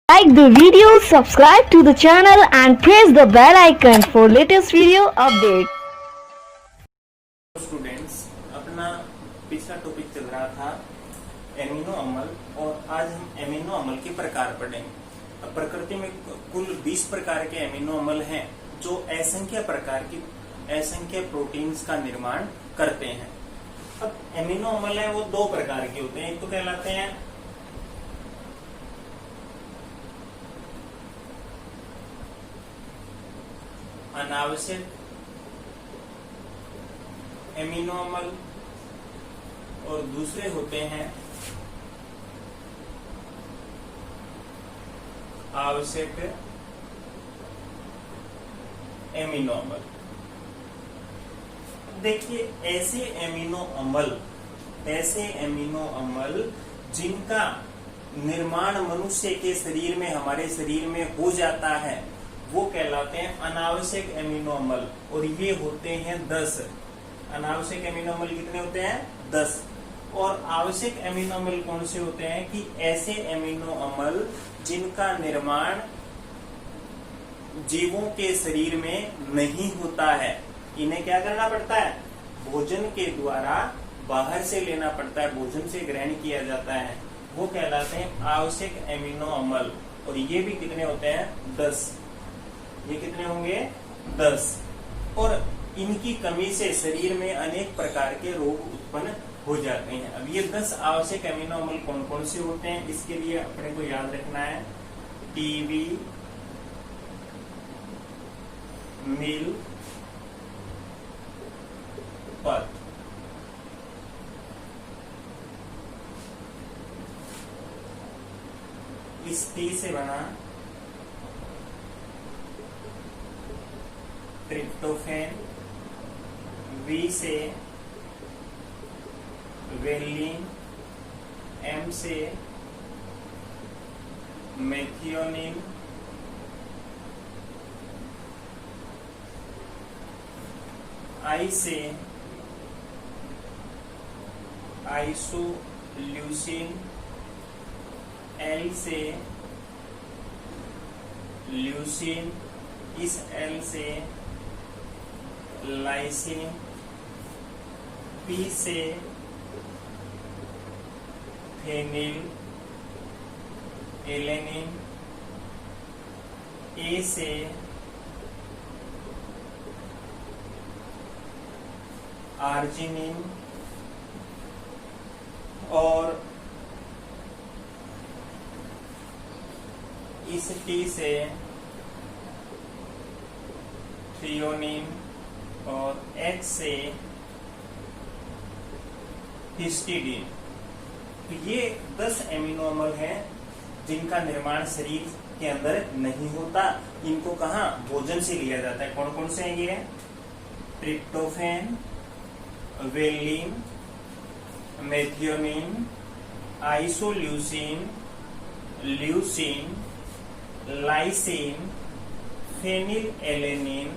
Like the video, subscribe to the channel and press the bell icon for latest video update. Students, अपना पिछला topic चल रहा था amino अम्ल और आज हम एमिनो अम्ल के प्रकार पढ़ेंगे। अब प्रकृति में कुल 20 प्रकार के एमिनो अम्ल हैं जो असंख्य प्रोटीन्स का निर्माण करते हैं। अब एमिनो अम्ल है वो दो प्रकार के होते हैं। एक तो कहलाते हैं अनावश्यक एमिनो अम्ल और दूसरे होते हैं आवश्यक एमिनो अम्ल। देखिए, ऐसे एमिनो अम्ल जिनका निर्माण मनुष्य के शरीर में, हमारे शरीर में हो जाता है, वो कहलाते हैं अनावश्यक एमिनो अम्ल और ये होते हैं 10। अनावश्यक एमिनो अम्ल कितने होते हैं? 10। और आवश्यक एमिनो अम्ल कौन से होते हैं कि ऐसे एमिनो अम्ल जिनका निर्माण जीवों के शरीर में नहीं होता है, इन्हें क्या करना पड़ता है? भोजन के द्वारा बाहर से लेना पड़ता है, भोजन से ग्रहण किया जाता है, वो कहलाते हैं आवश्यक एमिनो अम्ल। और ये भी कितने होते हैं? 10। ये कितने होंगे? 10। और इनकी कमी से शरीर में अनेक प्रकार के रोग उत्पन्न हो जाते हैं। अब ये 10 आवश्यक एमिनो अम्ल कौन कौन से होते हैं, इसके लिए अपने को याद रखना है टीबी, मील, पथ। इस टी से बना ट्रिप्टोफैन, वी से वेलिन, एम से मेथियोनिन, आई से आइसोल्यूसिन, एल से ल्यूसिन, इस एल से लाइसिन, पी से फेनिल एलेनिन, ए से आर्जिनिन और इस टी से थ्रियोनिन और एच से हिस्टिडीन। तो ये 10 एमिनो अम्ल हैं जिनका निर्माण शरीर के अंदर नहीं होता। इनको कहाँ? भोजन से लिया जाता है। कौन कौन से हैं ये? Tryptophan, valine, methionine, isoleucine, leucine, lysine, phenyl alanine,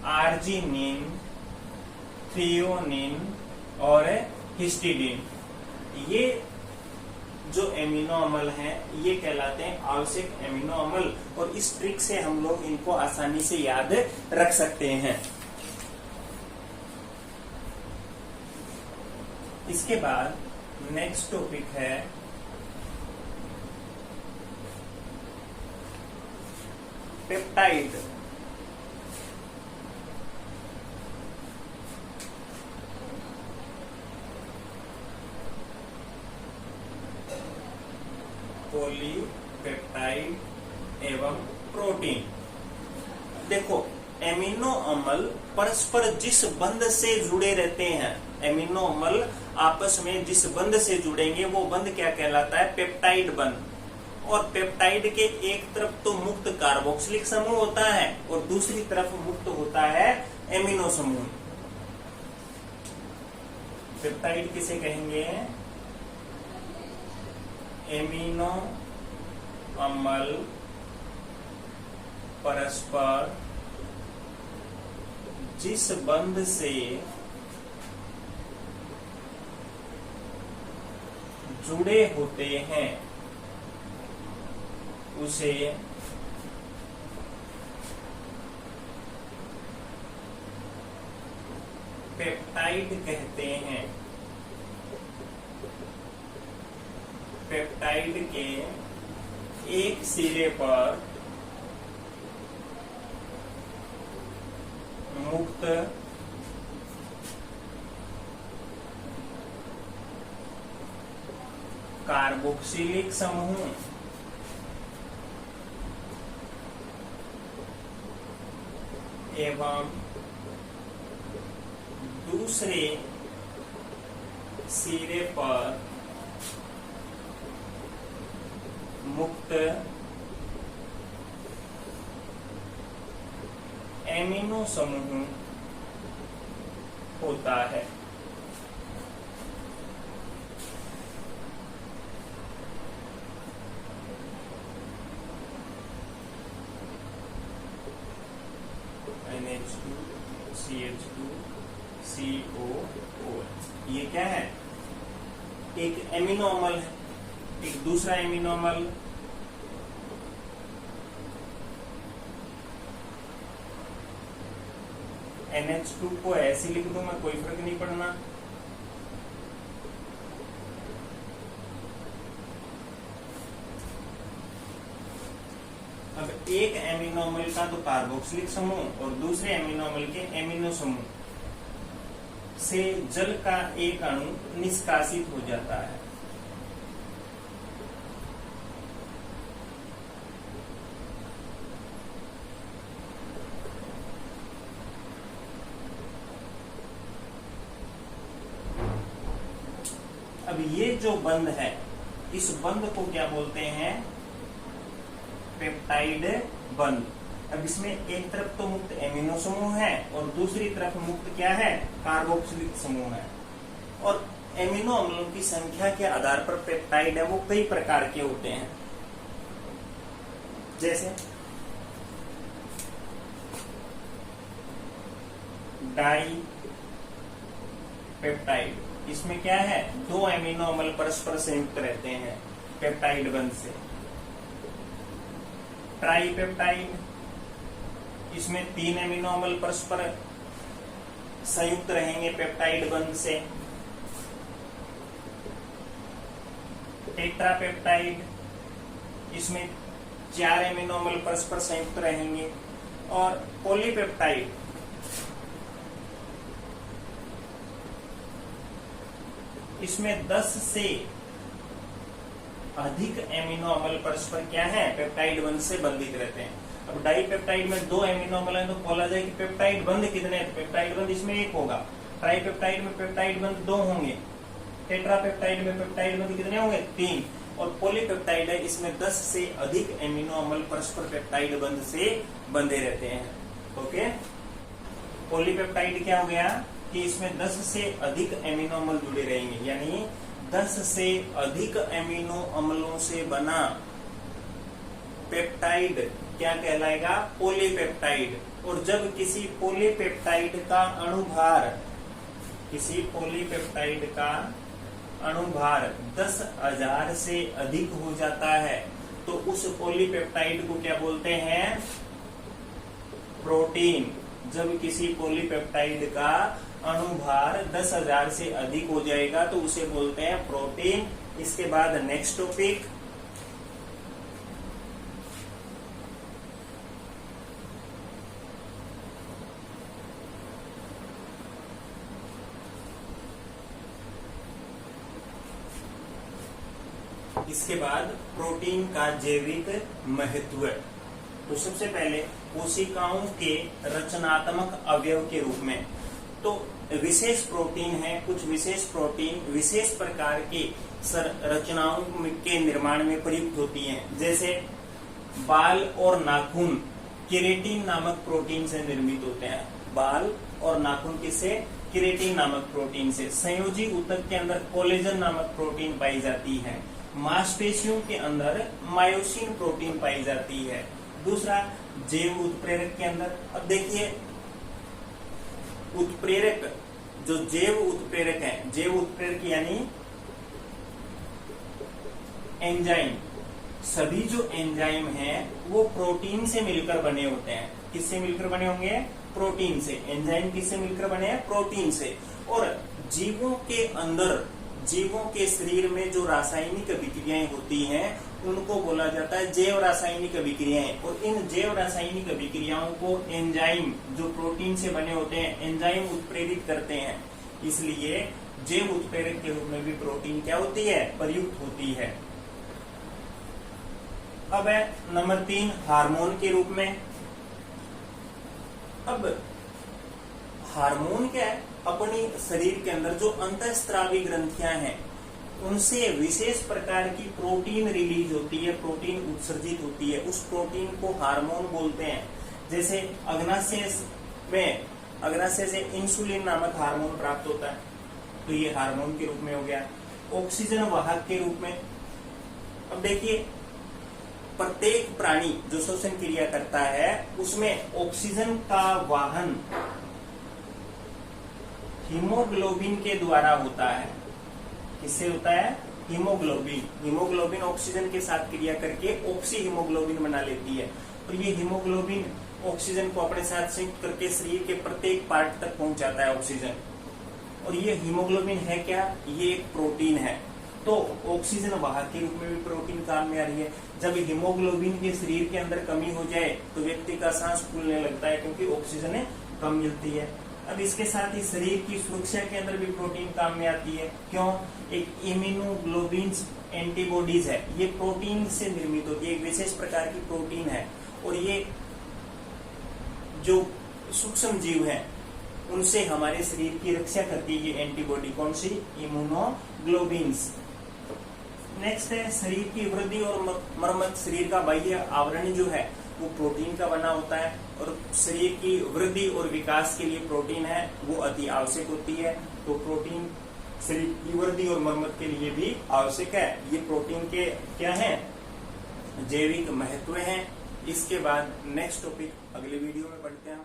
arginine, threonine और हिस्टिडीन। ये जो एमिनो अम्ल हैं ये कहलाते हैं आवश्यक एमिनो अम्ल और इस ट्रिक से हम लोग इनको आसानी से याद रख सकते हैं। इसके बाद नेक्स्ट टॉपिक है पेप्टाइड। पॉलीपेप्टाइड एवं प्रोटीन। देखो, एमिनो अम्ल परस्पर जिस बंध से जुड़े रहते हैं, एमिनो अम्ल आपस में जिस बंध से जुड़ेंगे वो बंध क्या कहलाता है? पेप्टाइड बंध। और पेप्टाइड के एक तरफ तो मुक्त कार्बोक्सिलिक समूह होता है और दूसरी तरफ मुक्त होता है एमिनो समूह। पेप्टाइड किसे कहेंगे? एमिनो अम्ल परस्पर जिस बंध से जुड़े होते हैं उसे पेप्टाइड कहते हैं। पेप्टाइड के एक सिरे पर मुक्त कार्बोक्सिलिक समूह एवं दूसरे सिरे पर मुक्त एमिनो समूह होता है। NH2 CH2 COOH, ये क्या है? एक एमिनो अम्ल है, एक दूसरा एमिनो अम्ल NH2 को ऐसे लिख दूं मैं, कोई फर्क नहीं पड़ना। अब एक एमिनो अम्ल का तो कार्बोक्सिलिक समूह और दूसरे एमिनो अम्ल के एमिनो समूह से जल का एक अणु निष्कासित हो जाता है। अब ये जो बंध है, इस बंध को क्या बोलते हैं? पेप्टाइड बंध। अब इसमें एक तरफ तो मुक्त एमिनो समूह है और दूसरी तरफ मुक्त क्या है? कार्बोक्सिलिक समूह है। और एमिनो अम्लों की संख्या के आधार पर पेप्टाइड है वो कई प्रकार के होते हैं, जैसे डाई पेप्टाइड। इसमें क्या है? दो एमिनो अम्ल परस्पर संयुक्त रहते हैं पेप्टाइड बंध से। ट्राई पेप्टाइड, इसमें तीन एमिनो अम्ल परस्पर संयुक्त रहेंगे पेप्टाइड बंध से। टेट्रा पेप्टाइड, इसमें चार एमिनो अम्ल परस्पर संयुक्त रहेंगे। और पॉलीपेप्टाइड, इसमें 10 से अधिक एमिनो अम्ल परस्पर क्या है? पेप्टाइड बंध से बंधित रहते हैं। अब डाई पेप्टाइड में दो एमिनो अम्ल है तो बोला जाए कि पेप्टाइड बंध कितने हैं? पेप्टाइड बंध इसमें एक होगा। ट्राई पेप्टाइड में पेप्टाइड बंध दो होंगे। टेट्रा पेप्टाइड में पेप्टाइड बंध कितने होंगे? 3। और पॉलीपेप्टाइड है, इसमें 10 से अधिक एमिनो अम्ल परस्पर पेप्टाइड बंध से बंधे रहते हैं। ओके, पॉलीपेप्टाइड क्या हो गया कि इसमें 10 से अधिक एमिनो अम्ल जुड़े रहेंगे, यानी 10 से अधिक एमिनो अम्लों से बना पेप्टाइड क्या कहलाएगा? पॉलीपेप्टाइड। और जब किसी पॉलीपेप्टाइड का अणुभार 10,000 से अधिक हो जाता है तो उस पॉलीपेप्टाइड को क्या बोलते हैं? प्रोटीन। जब किसी पॉलीपेप्टाइड का अणुभार 10,000 से अधिक हो जाएगा तो उसे बोलते हैं प्रोटीन। इसके बाद नेक्स्ट टॉपिक, इसके बाद प्रोटीन का जैविक महत्व। तो सबसे पहले कोशिकाओं के रचनात्मक अवयव के रूप में तो विशेष प्रोटीन है। कुछ विशेष प्रोटीन विशेष प्रकार की रचनाओं के निर्माण में प्रयुक्त होती हैं, जैसे बाल और नाखून केरेटिन नामक प्रोटीन से निर्मित होते हैं। बाल और नाखून किससे? केरेटिन नामक प्रोटीन से। संयोजी ऊतक के अंदर कोलेजन नामक प्रोटीन पाई जाती है। मांसपेशियों के अंदर मायोसिन प्रोटीन पाई जाती है। दूसरा, जैव उत्प्रेरक के अंदर, अब देखिए उत्प्रेरक, जो जैव उत्प्रेरक है, जैव उत्प्रेरक यानी एंजाइम, सभी जो एंजाइम हैं वो प्रोटीन से मिलकर बने होते हैं। किससे मिलकर बने होंगे? प्रोटीन से। एंजाइम किससे मिलकर बने हैं? प्रोटीन से। और जीवों के अंदर, जीवों के शरीर में जो रासायनिक अभिक्रियाएं होती हैं उनको बोला जाता है जैव रासायनिक अभिक्रियाएं। और इन जैव रासायनिक अभिक्रियाओं को एंजाइम, जो प्रोटीन से बने होते हैं, एंजाइम उत्प्रेरित करते हैं। इसलिए जैव उत्प्रेरक के रूप में भी प्रोटीन क्या होती है? प्रयुक्त होती है। अब है नंबर 3 हार्मोन के रूप में। अब हार्मोन क्या है? अपनी शरीर के अंदर जो अंतःस्रावी ग्रंथियां हैं उनसे विशेष प्रकार की प्रोटीन रिलीज होती है, प्रोटीन उत्सर्जित होती है। उस प्रोटीन को हार्मोन बोलते हैं। जैसे अग्नाशय से इंसुलिन नामक हार्मोन प्राप्त होता है, तो ये हार्मोन के रूप में हो गया। ऑक्सीजन वाहक के रूप में, अब देखिए प्रत्येक प्राणी जो श्वसन क्रिया करता है उसमें ऑक्सीजन का वाहन हीमोग्लोबिन के द्वारा होता है। किससे होता है? हीमोग्लोबिन। हीमोग्लोबिन ऑक्सीजन के साथ क्रिया करके ऑक्सी हीमोग्लोबिन बना लेती है। और ये हीमोग्लोबिन ऑक्सीजन को अपने साथ संयुक्त करके शरीर के प्रत्येक पार्ट तक पहुंचाता है ऑक्सीजन। और ये हीमोग्लोबिन है क्या? ये एक प्रोटीन है। तो ऑक्सीजन वाहक के रूप में भी प्रोटीन काम में आ रही है। जब हीमोग्लोबिन के शरीर के अंदर कमी हो जाए तो व्यक्ति का सांस फूलने लगता है, क्योंकि ऑक्सीजन कम मिलती है। अब इसके साथ ही शरीर की सुरक्षा के अंदर भी प्रोटीन काम में आती है। क्यों? एक इम्यूनोग्लोबिन एंटीबॉडीज है, ये प्रोटीन से निर्मित होती है, एक विशेष प्रकार की प्रोटीन है। और ये जो सूक्ष्म जीव हैं उनसे हमारे शरीर की रक्षा करती है ये एंटीबॉडी। कौन सी? इम्यूनोग्लोबिन्स। नेक्स्ट है शरीर की वृद्धि और मरम्मत। शरीर का बाह्य आवरण जो है वो प्रोटीन का बना होता है, और शरीर की वृद्धि और विकास के लिए प्रोटीन है वो अति आवश्यक होती है। तो प्रोटीन शरीर की वृद्धि और मरम्मत के लिए भी आवश्यक है। ये प्रोटीन के क्या है? जैविक महत्व हैं। इसके बाद नेक्स्ट टॉपिक अगले वीडियो में पढ़ते हैं।